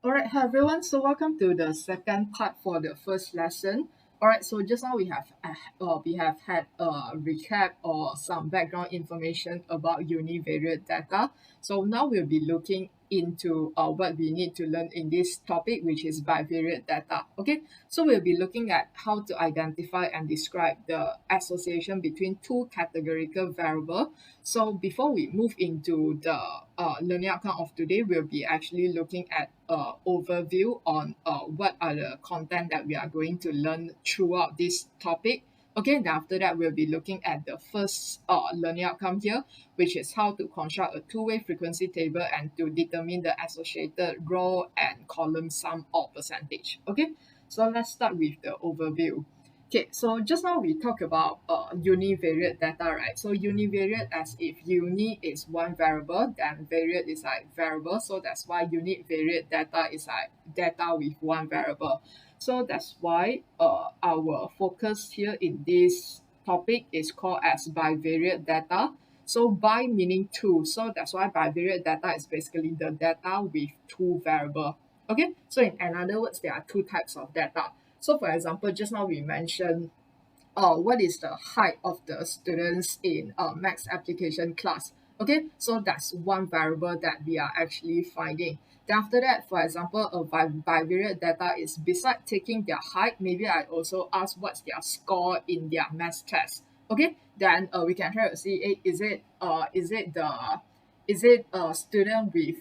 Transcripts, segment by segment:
Alright, hi everyone. So welcome to the second part for the first lesson. Alright, so just now we have had a recap or some background information about univariate data. So now we'll be looking into what we need to learn in this topic, which is bivariate data. Okay, so we'll be looking at how to identify and describe the association between two categorical variables. So before we move into the learning outcome of today, we'll be actually looking at overview on what are the content that we are going to learn throughout this topic. Okay, then after that, we'll be looking at the first learning outcome here, which is how to construct a two-way frequency table and to determine the associated row and column sum or percentage. Okay, so let's start with the overview. Okay, so just now we talked about univariate data, right? So univariate as if uni is one variable, then variate is like variable. So that's why univariate data is like data with one variable. So that's why our focus here in this topic is called as bivariate data. So bi meaning two. So that's why bivariate data is basically the data with two variable. Okay, so in other words, there are two types of data. So for example, just now we mentioned what is the height of the students in max application class. Okay, so that's one variable that we are actually finding. Then after that, for example, a bivariate data is beside taking their height, maybe I also ask what's their score in their math test. Okay, then we can try to see is it a student with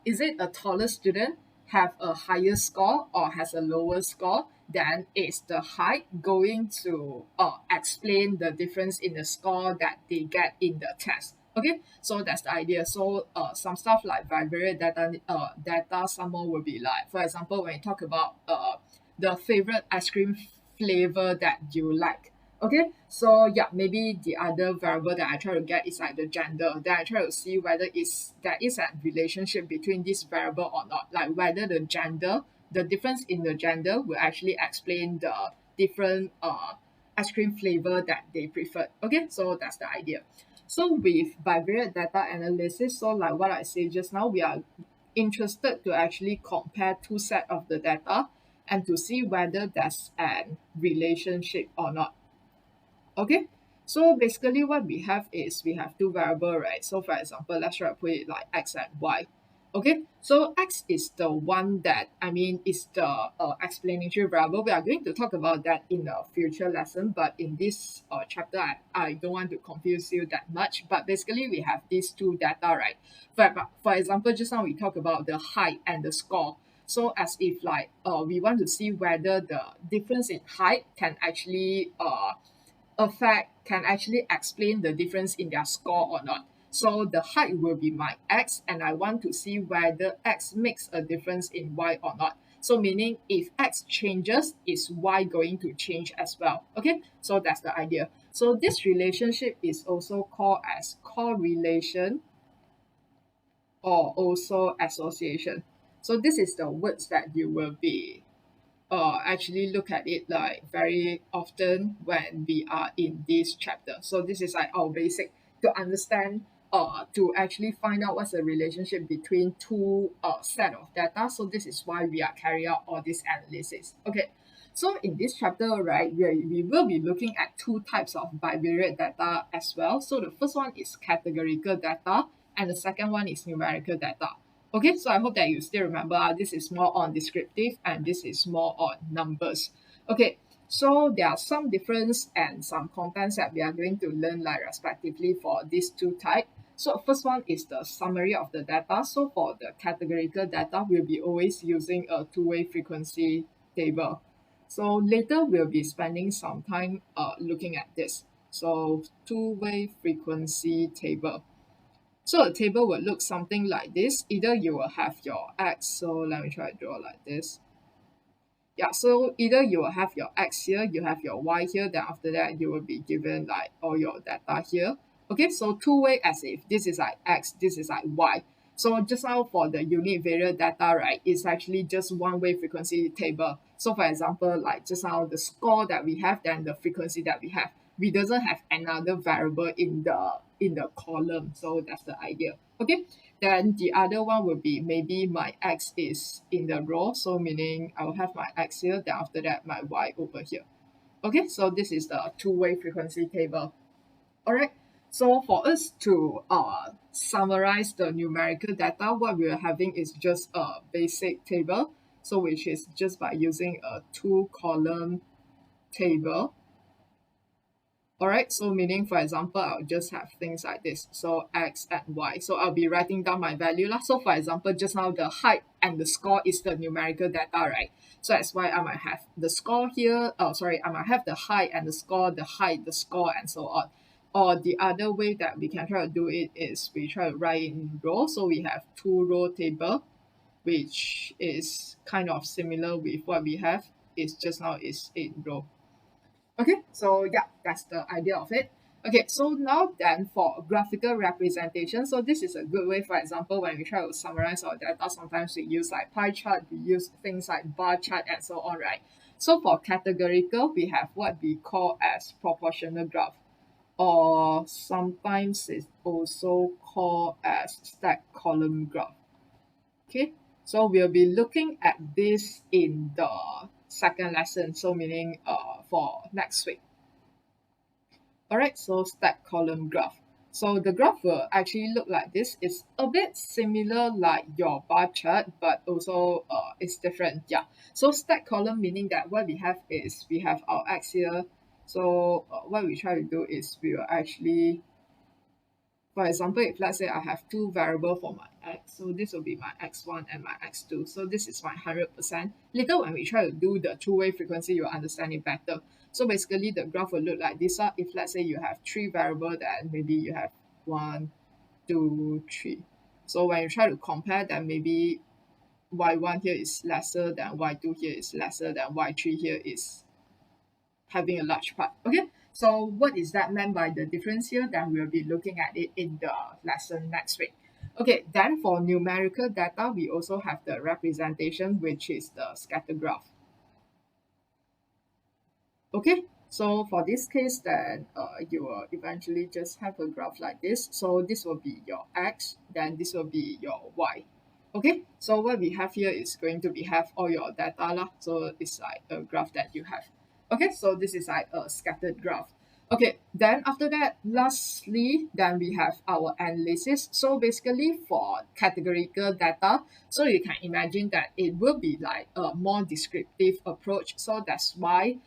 is it a taller student have a higher score or has a lower score, then is the height going to explain the difference in the score that they get in the test. Okay, so that's the idea. So some stuff like bivariate data someone will be like, for example, when you talk about the favorite ice cream flavor that you like. Okay, so yeah, maybe the other variable that I try to get is like the gender. Then I try to see whether there is a relationship between this variable or not, like whether the difference in the gender will actually explain the different ice cream flavor that they preferred. Okay, so that's the idea. So with bivariate data analysis, so like what I said just now, we are interested to actually compare two set of the data and to see whether there's an relationship or not. Okay, so basically what we have is we have two variable, right? So for example, let's try to put it like x and y. Okay, so x is the one that is the explanatory variable. We are going to talk about that in a future lesson, but in this chapter I don't want to confuse you that much. But basically we have these two data, right? For example, just now we talk about the height and the score. So as if like we want to see whether the difference in height can actually can actually explain the difference in their score or not. So the height will be my x, and I want to see whether x makes a difference in y or not. So meaning if x changes, is y going to change as well? Okay, so that's the idea. So this relationship is also called as correlation or also association. So this is the words that you will be actually look at it like very often when we are in this chapter. So this is like our basic to understand to actually find out what's the relationship between two set of data. So this is why we are carrying out all this analysis. Okay. So in this chapter, right, we will be looking at two types of bivariate data as well. So the first one is categorical data and the second one is numerical data. Okay, so I hope that you still remember this is more on descriptive and this is more on numbers. Okay, so there are some difference and some contents that we are going to learn like respectively for these two types. So first one is the summary of the data. So for the categorical data, we'll be always using a two-way frequency table. So later we'll be spending some time looking at this. So two-way frequency table. So a table will look something like this. Either you will have your x, so let me try to draw like this. Yeah, so either you will have your x here, you have your y here, then after that you will be given like all your data here. Okay, so two-way as if this is like x, this is like y. So just now for the univariate data, right, it's actually just one-way frequency table. So for example, like just now the score that we have, then the frequency that we have. We doesn't have another variable in the column. So that's the idea. Okay. Then the other one will be maybe my x is in the row, so meaning I will have my x here, then after that my y over here. Okay, so this is the two-way frequency table. All right. So for us to summarize the numerical data, what we are having is just a basic table. So which is just by using a two-column table. All right, so meaning, for example, I'll just have things like this. So x and y. So I'll be writing down my value lah. So for example, just now the height and the score is the numerical data, right? So that's why I might have the score here. Oh, sorry, I might have the height and the score, the height, the score, and so on. Or the other way that we can try to do it is we try to write in row. So we have two-row table, which is kind of similar with what we have. It's just now is in row. Okay, so yeah, that's the idea of it. Okay, so now then for graphical representation, so this is a good way, for example, when we try to summarize our data, sometimes we use like pie chart, we use things like bar chart and so on, right? So for categorical, we have what we call as proportional graph, or sometimes it's also called as stack column graph. Okay, so we'll be looking at this in the second lesson, so meaning for next week. All right, so stack column graph. So the graph will actually look like this. It's a bit similar like your bar chart, but also it's different. Yeah. So stack column meaning that what we have is we have our x here. So what we try to do is we will actually, for example, if let's say I have two variable for my x, so this will be my x1 and my x2. So this is my 100%. Later when we try to do the two-way frequency, you'll understand it better. So basically the graph will look like this. If let's say you have three variable, then maybe you have 1, 2, 3. So when you try to compare, then maybe y1 here is lesser than y2 here is lesser than y3 here is having a large part. Okay, so what is that meant by the difference here? Then we'll be looking at it in the lesson next week. Okay, then for numerical data, we also have the representation, which is the scatter graph. Okay, so for this case, then you will eventually just have a graph like this. So this will be your x, then this will be your y. Okay, so what we have here is going to be have all your data lah. So it's like a graph that you have. Okay, so this is like a scattered graph. Okay, then after that, lastly, then we have our analysis. So basically for categorical data, so you can imagine that it will be like a more descriptive approach. So that's why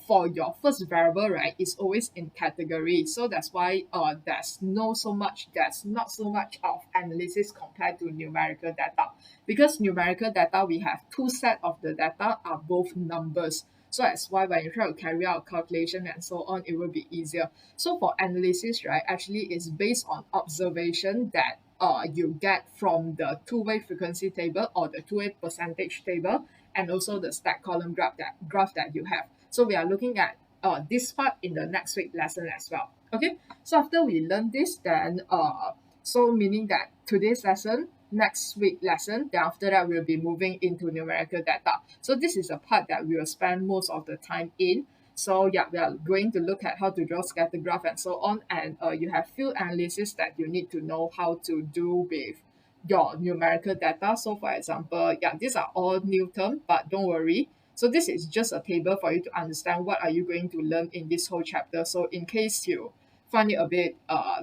for your first variable, right, it's always in category. So that's why there's not so much of analysis compared to numerical data. Because numerical data, we have two set of the data are both numbers. So that's why when you try to carry out calculation and so on, it will be easier. So for analysis, right, actually it's based on observation that you get from the two-way frequency table or the two-way percentage table, and also the stack column graph that you have. So we are looking at this part in the next week lesson as well. Okay, so after we learn this, then so meaning that today's lesson, next week lesson, then after that we'll be moving into numerical data. So this is a part that we will spend most of the time in. So yeah, we are going to look at how to draw scatter graph and so on, and you have few analysis that you need to know how to do with your numerical data. So for example, yeah, these are all new terms, but don't worry. So this is just a table for you to understand what are you going to learn in this whole chapter. So in case you find it a bit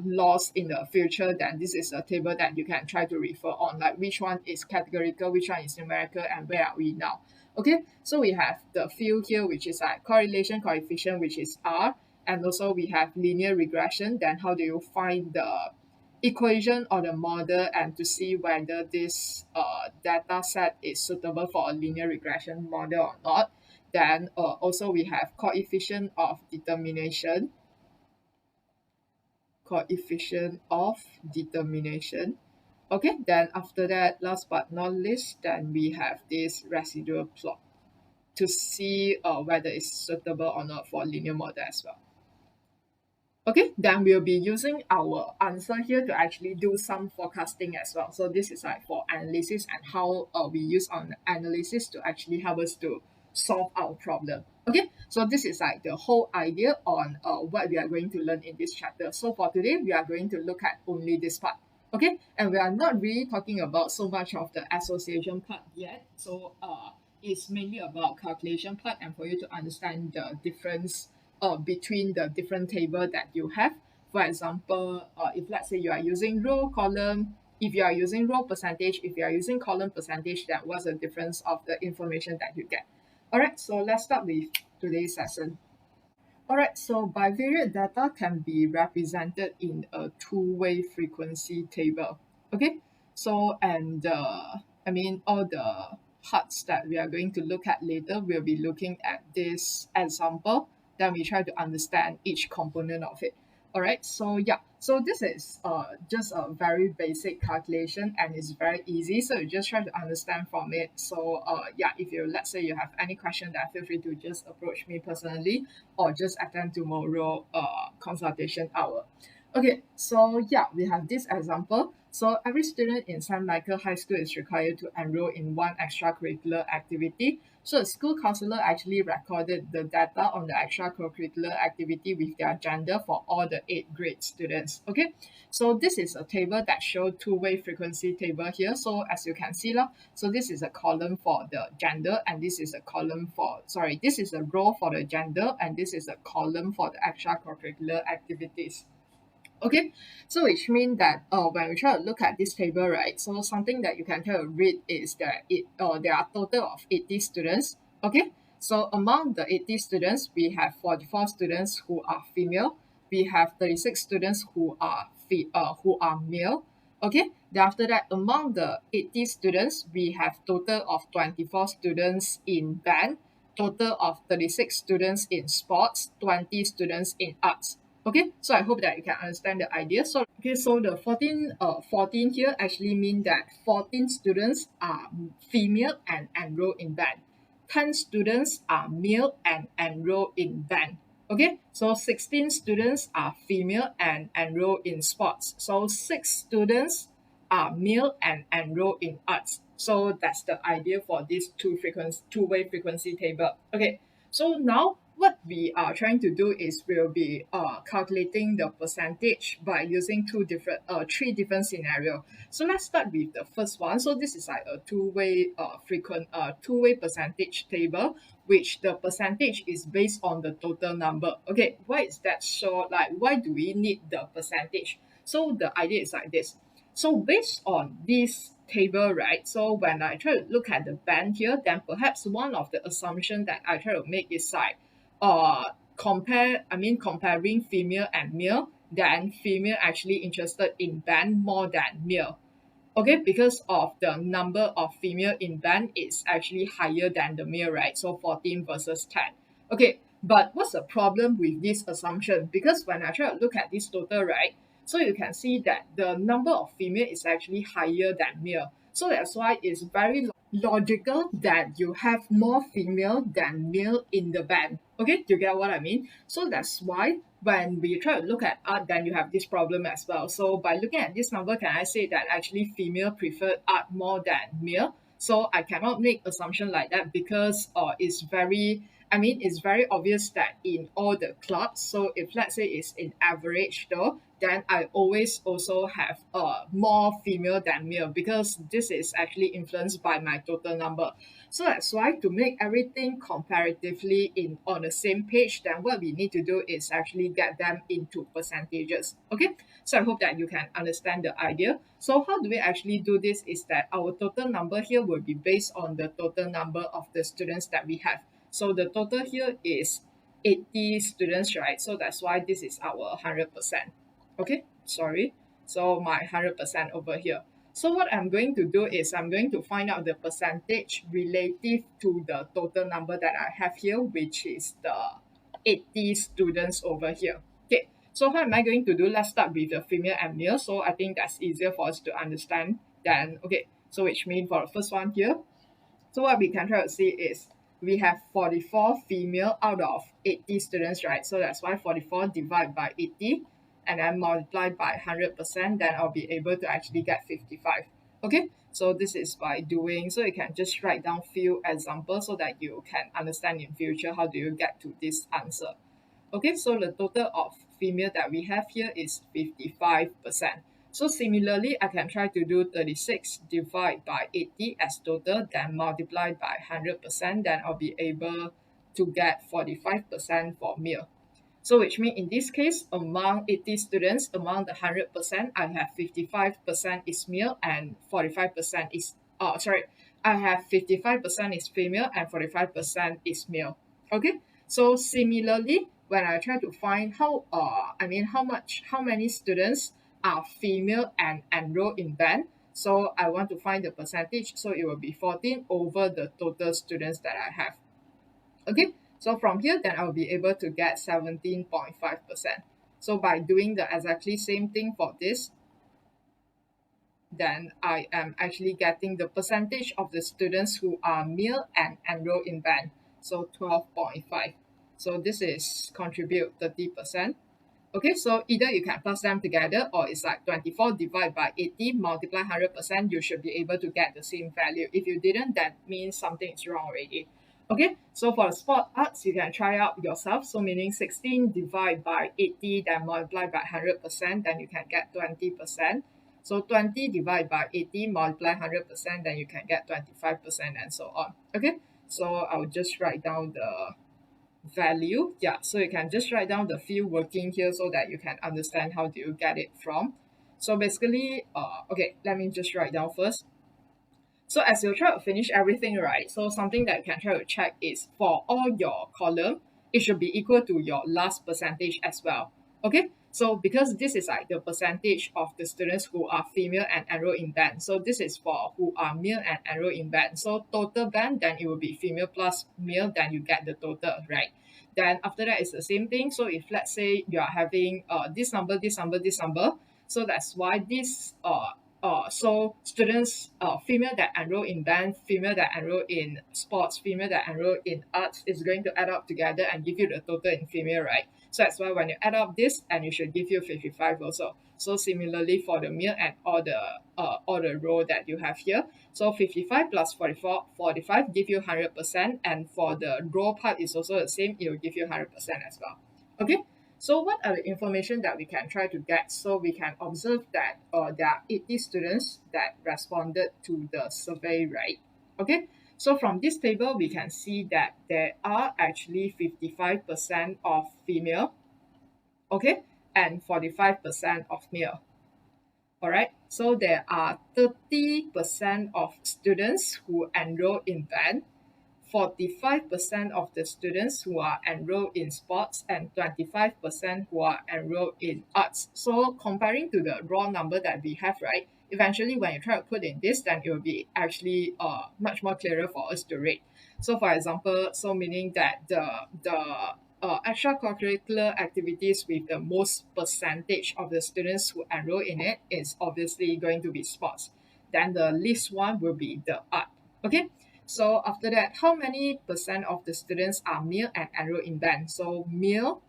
lost in the future, then this is a table that you can try to refer on, like which one is categorical, which one is numerical, and where are we now. Okay, so we have the field here, which is like correlation coefficient, which is R, and also we have linear regression. Then how do you find the equation or the model and to see whether this data set is suitable for a linear regression model or not. Then also we have coefficient of determination. Okay, then after that, last but not least, then we have this residual plot to see whether it's suitable or not for linear model as well. Okay, then we'll be using our answer here to actually do some forecasting as well. So this is like for analysis and how we use on analysis to actually help us to solve our problem. Okay, so this is like the whole idea on what we are going to learn in this chapter. So for today, we are going to look at only this part. Okay, and we are not really talking about so much of the association part yet. So it's mainly about calculation part and for you to understand the difference between the different table that you have. For example, if let's say you are using row, column, if you are using row percentage, if you are using column percentage, then what's the difference of the information that you get? All right, so let's start with today's session. Alright, so bivariate data can be represented in a two-way frequency table. Okay, so and I mean all the parts that we are going to look at later, we'll be looking at this example. Then we try to understand each component of it. Alright, so yeah, so this is just a very basic calculation and it's very easy. So you just try to understand from it. So yeah, if you let's say you have any question, that feel free to just approach me personally or just attend tomorrow consultation hour. Okay, so yeah, we have this example. So every student in San Michael High School is required to enroll in one extracurricular activity. So the school counselor actually recorded the data on the extracurricular activity with their gender for all the 8th grade students. Okay, so this is a table that shows two-way frequency table here. So as you can see, so this is a column for the gender and this is a column for, sorry, this is a row for the gender and this is a column for the extracurricular activities. Okay, so which means that when we try to look at this table, right, so something that you can try to read is that there are total of 80 students. Okay, so among the 80 students, we have 44 students who are female, we have 36 students who are male. Okay, then after that, among the 80 students, we have total of 24 students in band, total of 36 students in sports, 20 students in arts. Okay, so I hope that you can understand the idea. So okay, so the 14 here actually mean that 14 students are female and enroll in band. 10 students are male and enroll in band. Okay, so 16 students are female and enroll in sports. So 6 students are male and enroll in arts. So that's the idea for this two-way frequency table. Okay, so now what we are trying to do is we'll be calculating the percentage by using three different scenario. So let's start with the first one. So this is like a two-way percentage table, which the percentage is based on the total number. Okay, why is that so? Like, why do we need the percentage? So the idea is like this. So based on this table, right? So when I try to look at the band here, then perhaps one of the assumption that I try to make is like, comparing female and male, then female actually interested in band more than male. Okay, because of the number of female in band is actually higher than the male, right? So 14 versus 10. Okay, but what's the problem with this assumption? Because when I try to look at this total, right, so you can see that the number of female is actually higher than male. So that's why it's very logical that you have more female than male in the band. Okay, do you get what I mean? So that's why when we try to look at art, then you have this problem as well. So by looking at this number, can I say that actually female preferred art more than male? So I cannot make assumption like that because it's very obvious that in all the clubs, so if let's say it's in average though, then I always also have more female than male because this is actually influenced by my total number. So that's why to make everything comparatively in on the same page, then what we need to do is actually get them into percentages. Okay, so I hope that you can understand the idea. So how do we actually do this is that our total number here will be based on the total number of the students that we have. So the total here is 80 students, right? So that's why this is our 100%. Okay, sorry. So my 100% over here. So what I'm going to do is I'm going to find out the percentage relative to the total number that I have here, which is the 80 students over here. Okay, so how am I going to do? Let's start with the female and male. So I think that's easier for us to understand than, okay, so which means for the first one here, so what we can try to see is we have 44 female out of 80 students, right? So that's why 44 divided by 80 and then multiply by 100%, then I'll be able to actually get 55. Okay, so this is by doing, so you can just write down few examples so that you can understand in future how do you get to this answer. Okay, so the total of female that we have here is 55%. So similarly, I can try to do 36 divided by 80 as total, then multiply by 100%, then I'll be able to get 45% for male. So which means in this case, among 80 students, among the 100%, I have 55% is male and 45% is, I have 55% is female and 45% is male. Okay, so similarly, when I try to find how many students are female and enroll in band, so I want to find the percentage, so it will be 14 over the total students that I have. Okay, so from here, then I'll be able to get 17.5%. So by doing the exactly same thing for this, then I am actually getting the percentage of the students who are male and enroll in band. So 12.5. So this is contribute 30%. Okay, so either you can plus them together or it's like 24 divided by 80 multiply 100%, you should be able to get the same value. If you didn't, that means something is wrong already. Okay, so for the sport arts, you can try out yourself. So meaning 16 divided by 80, then multiply by 100%, then you can get 20%. So 20 divided by 80 multiply 100%, then you can get 25% and so on. Okay, so I'll just write down the value. Yeah, so you can just write down the field working here so that you can understand how do you get it from. So basically, okay, let me just write down first. So as you try to finish everything, right? So something that you can try to check is for all your column, it should be equal to your last percentage as well. Okay, so because this is like the percentage of the students who are female and enroll in band. So this is for who are male and enroll in band. So total band, then it will be female plus male, then you get the total, right? Then after that, it's the same thing. So if let's say you are having this number, this number, this number, so that's why this so students, female that enroll in band, female that enroll in sports, female that enroll in arts is going to add up together and give you the total in female, right? So that's why when you add up this, and it should give you 55 also. So similarly for the male and all the row that you have here. So 55 plus 44, 45 give you 100%, and for the row part is also the same, it will give you 100% as well. Okay, so what are the information that we can try to get? So we can observe that there are 80 students that responded to the survey, right? Okay, so from this table, we can see that there are actually 55% of female, okay, and 45% of male. All right, so there are 30% of students who enroll in band, 45% of the students who are enrolled in sports, and 25% who are enrolled in arts. So comparing to the raw number that we have, right, eventually when you try to put in this, then it will be actually much more clearer for us to rate. So for example, so meaning that the extracurricular activities with the most percentage of the students who enroll in it is obviously going to be sports. Then the least one will be the art. Okay, so after that, how many percent of the students are male and enroll in band? So male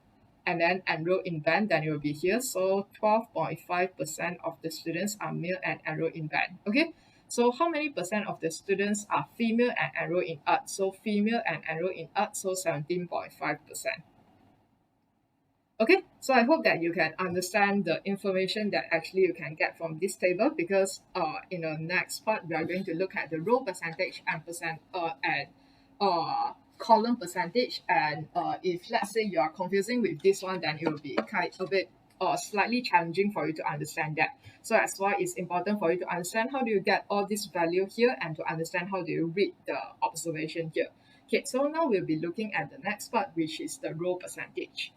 and then enroll in band, then it will be here. So 12.5% of the students are male and enroll in band. Okay, so how many percent of the students are female and enroll in art? So female and enroll in art, so 17.5%. Okay, so I hope that you can understand the information that actually you can get from this table, because in the next part we are going to look at the row percentage and column percentage, and if let's say you are confusing with this one, then it will be kind of a bit slightly challenging for you to understand that. So that's why it's important for you to understand how do you get all this value here, and to understand how do you read the observation here. Okay, so now we'll be looking at the next part, which is the row percentage.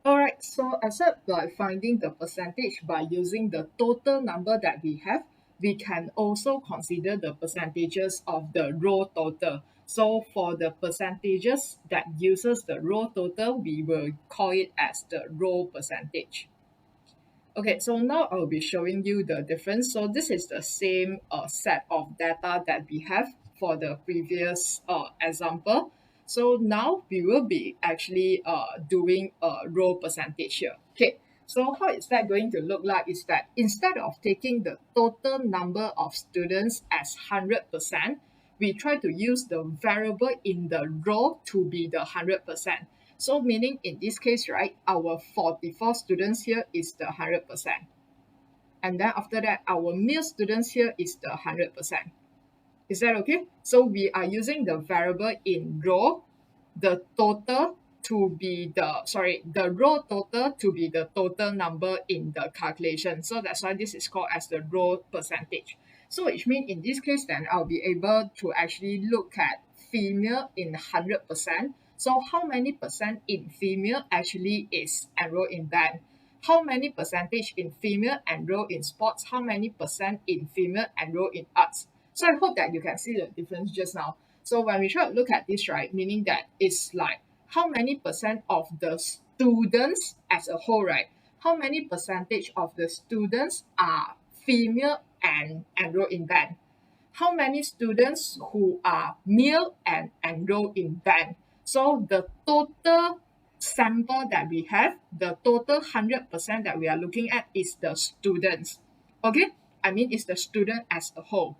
Alright, so except by finding the percentage by using the total number that we have, we can also consider the percentages of the row total. So for the percentages that uses the row total, we will call it as the row percentage. Okay, so now I'll be showing you the difference. So this is the same set of data that we have for the previous example. So now we will be actually doing a row percentage here. Okay, so how is that going to look like is that instead of taking the total number of students as 100%, we try to use the variable in the row to be the 100%. So meaning in this case, right, our 44 students here is the 100%. And then after that, our male students here is the 100%. Is that okay? So we are using the variable in row, the total to be the row total to be the total number in the calculation. So that's why this is called as the row percentage. So which means in this case, then I'll be able to actually look at female in 100%. So how many percent in female actually is enrolled in band? How many percentage in female enroll in sports? How many percent in female enroll in arts? So I hope that you can see the difference just now. So when we try to look at this, right, meaning that it's like how many percent of the students as a whole, right? How many percentage of the students are female and enroll in band? How many students who are male and enroll in band? So the total sample that we have, the total 100% that we are looking at is the students. Okay, I mean it's the student as a whole.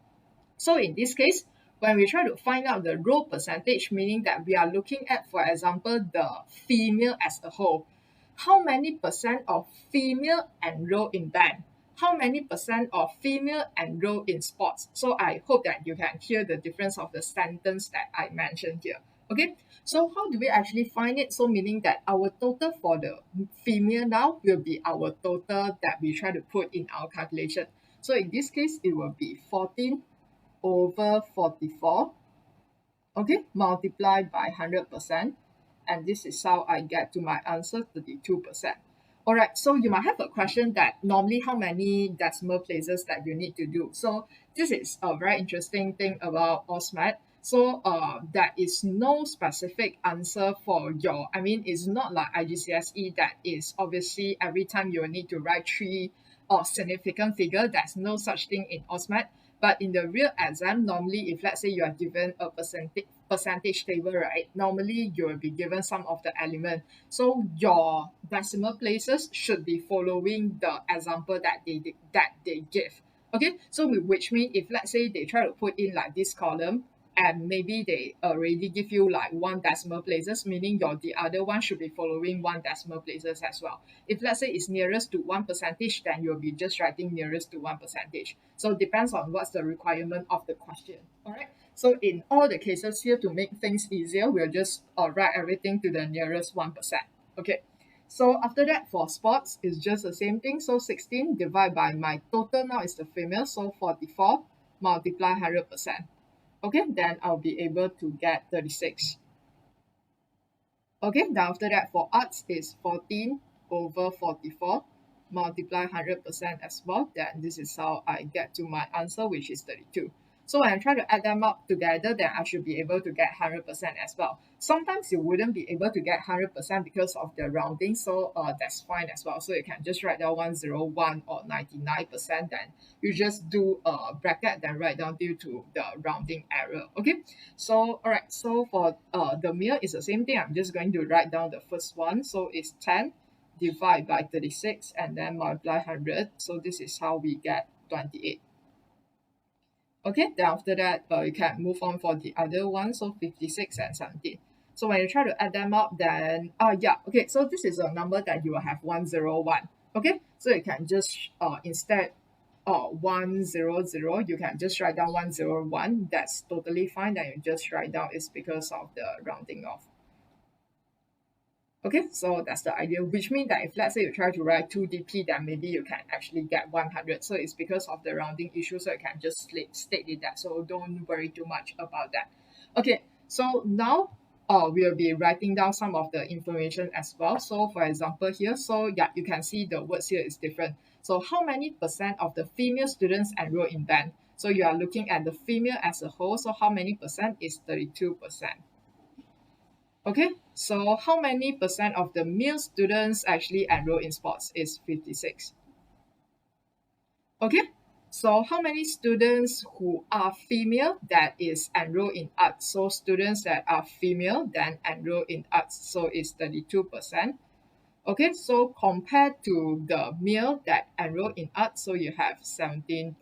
So in this case, when we try to find out the row percentage, meaning that we are looking at, for example, the female as a whole, how many percent of female enroll in band? How many percent of female enroll in sports? So I hope that you can hear the difference of the sentence that I mentioned here. Okay, so how do we actually find it? So meaning that our total for the female now will be our total that we try to put in our calculation. So in this case, it will be 14 over 44, okay, multiplied by 100%. And this is how I get to my answer, 32%. All right, so you might have a question that normally how many decimal places that you need to do. So this is a very interesting thing about OSMAT. So there is no specific answer for your, I mean, it's not like IGCSE that is obviously every time you will need to write three or significant figure. There's no such thing in OSMAT. But in the real exam, normally if let's say you are given a percentage table, right? Normally you will be given some of the element. So your decimal places should be following the example that they give. Okay, so which means if let's say they try to put in like this column and maybe they already give you like one decimal places, meaning your the other one should be following one decimal places as well. If let's say it's nearest to 1%, then you'll be just writing nearest to 1%. So it depends on what's the requirement of the question. All right. So in all the cases here, to make things easier, we'll just write everything to the nearest 1%. Okay. So after that, for sports, it's just the same thing. So 16 divided by my total now is the female. So 44 multiply 100%. Okay, then I'll be able to get 36. Okay, then after that for arts is 14 over 44 multiply 100% as well. Then this is how I get to my answer, which is 32. So when I try to add them up together, then I should be able to get 100% as well. Sometimes you wouldn't be able to get 100% because of the rounding, so that's fine as well. So you can just write down 101 or 99%, then you just do a bracket, then write down due to the rounding error. Okay, so all right, so for the meal is the same thing. I'm just going to write down the first one. So it's 10 divided by 36 and then multiply 100. So this is how we get 28. Okay, then after that, you can move on for the other one. So 56 and 17. So when you try to add them up, then, yeah, okay, so this is a number that you will have 101. Okay, so you can just, instead 100, you can just write down 101. That's totally fine. Then you just write down it's because of the rounding off. Okay, so that's the idea, which means that if let's say you try to write 2DP, then maybe you can actually get 100. So it's because of the rounding issue, so you can just state it that. So don't worry too much about that. Okay, so now we'll be writing down some of the information as well. So for example here, so yeah, you can see the words here is different. So how many percent of the female students enroll in band? So you are looking at the female as a whole. So how many percent is 32%? Okay, so how many percent of the male students actually enroll in sports is 56. Okay, so how many students who are female that is enroll in arts? So students that are female then enroll in arts, so it's 32%. Okay, so compared to the male that enroll in arts, so you have 17%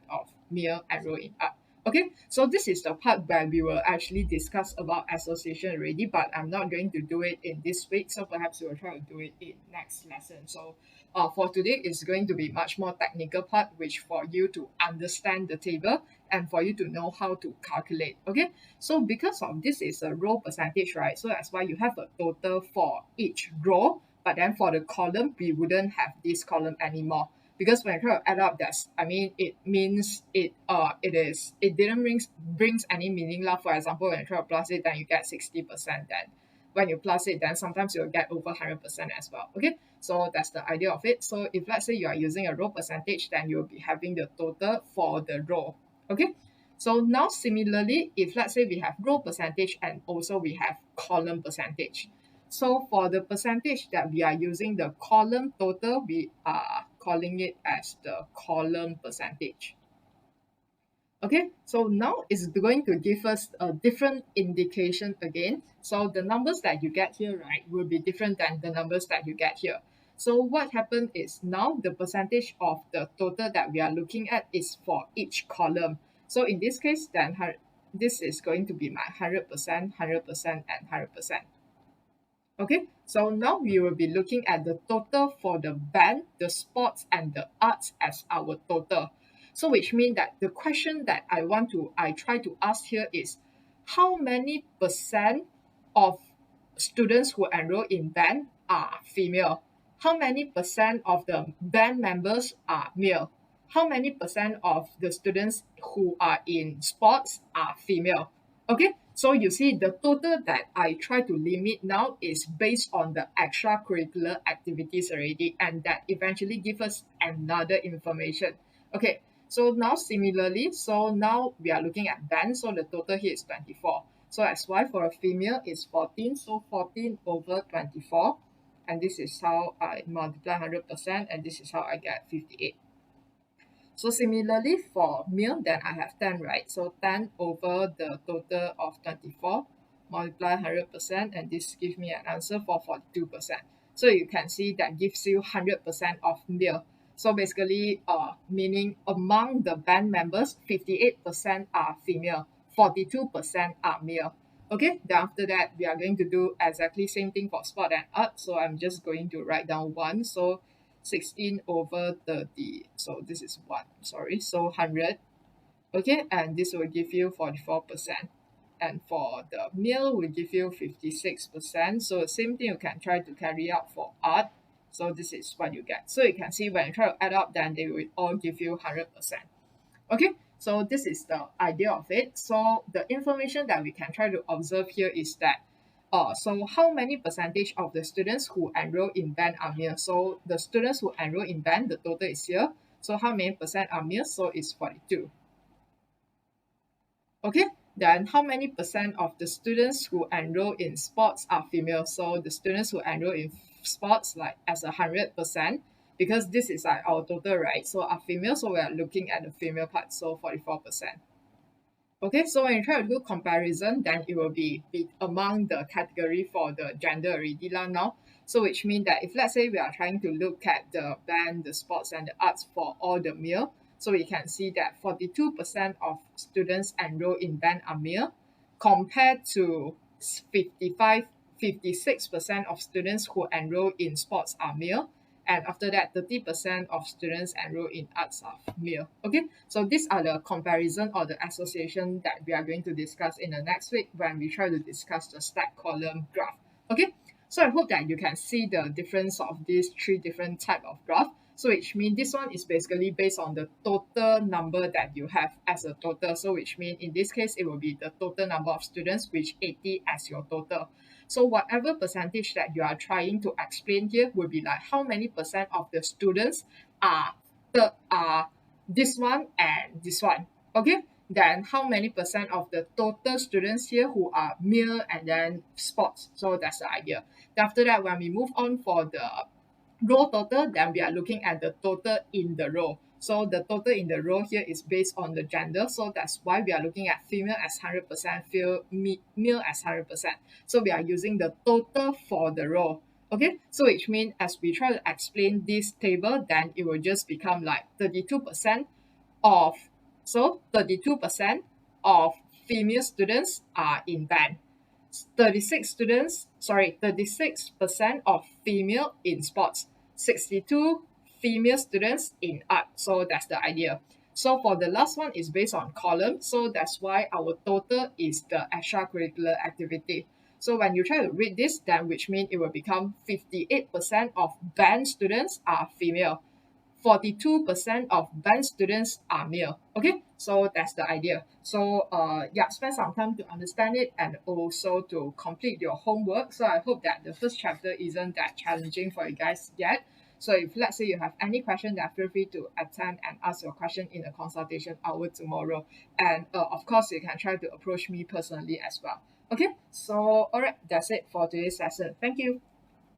of male enroll in art. Okay, so this is the part where we will actually discuss about association already, but I'm not going to do it in this week, so perhaps we'll try to do it in next lesson. So for today, it's going to be much more technical part, which for you to understand the table and for you to know how to calculate. Okay, so because of this is a row percentage, right? So that's why you have a total for each row, but then for the column, we wouldn't have this column anymore because when I try to add up that's I mean it means it didn't brings any meaning lah. For example, when you try to plus it then you get 60%, then when you plus it then sometimes you'll get over 100% as well. Okay, so that's the idea of it. So if let's say you are using a row percentage, then you'll be having the total for the row. Okay, so now similarly, if let's say we have row percentage and also we have column percentage, so for the percentage that we are using the column total, we are calling it as the column percentage. Okay, so now it's going to give us a different indication again. So the numbers that you get here, right, will be different than the numbers that you get here. So what happened is now the percentage of the total that we are looking at is for each column. So in this case, then this is going to be my 100%, 100%, and 100%. Okay, so now we will be looking at the total for the band, the sports, and the arts as our total. So which means that the question that I try to ask here is how many percent of students who enroll in band are female? How many percent of the band members are male? How many percent of the students who are in sports are female? Okay, so you see the total that I try to limit now is based on the extracurricular activities already, and that eventually give us another information. Okay, so now similarly, so now we are looking at band, so the total here is 24. So that's why for a female is 14, so 14 over 24, and this is how I multiply 100%, and this is how I get 58. So similarly for male, then I have 10, right? So 10 over the total of 24 multiply 100%, and this gives me an answer for 42%. So you can see that gives you 100% of male. So basically, meaning among the band members, 58% are female, 42% are male. Okay, then after that, we are going to do exactly same thing for sport and art. So I'm just going to write down one. So 16 over 30, so this is 1, sorry, so 100. Okay, and this will give you 44%, and for the meal will give you 56%. So same thing you can try to carry out for art. So this is what you get. So you can see when you try to add up, then they will all give you 100%. Okay, so this is the idea of it. So the information that we can try to observe here is that so how many percentage of the students who enroll in band are male? So the students who enroll in band, the total is here. So how many percent are male? So it's 42. Okay, then how many percent of the students who enroll in sports are female? So the students who enroll in sports like as 100%, because this is like our total, right? So are female, so we are looking at the female part, so 44%. Okay, so when you try to do comparison, then it will be among the category for the gender already lah now. So which means that if let's say we are trying to look at the band, the sports, and the arts for all the male, so we can see that 42% of students enroll in band are male, compared to 55, 56% of students who enroll in sports are male, and after that 30% of students enroll in arts are male. Okay, so these are the comparison or the association that we are going to discuss in the next week when we try to discuss the stack column graph. Okay, so I hope that you can see the difference of these three different type of graph. So which means this one is basically based on the total number that you have as a total. So which means in this case, it will be the total number of students, which 80 as your total. So whatever percentage that you are trying to explain here will be like how many percent of the students are this one and this one. Okay, then how many percent of the total students here who are male and then sports. So that's the idea. Then after that, when we move on for the row total, then we are looking at the total in the row. So the total in the row here is based on the gender. So that's why we are looking at female as 100%, male as 100%. So we are using the total for the row. Okay, so which means as we try to explain this table, then it will just become like 32% of So 32% of female students are in band. 36% of female in sports, 62 female students in art. So that's the idea. So for the last one is based on column. So that's why our total is the extracurricular activity. So when you try to read this, then which means it will become 58% of band students are female. 42% of band students are male. Okay, so that's the idea. So yeah, spend some time to understand it and also to complete your homework. So I hope that the first chapter isn't that challenging for you guys yet. So if let's say you have any question, then feel free to attend and ask your question in the consultation hour tomorrow. And of course, you can try to approach me personally as well. Okay, so all right, that's it for today's lesson. Thank you.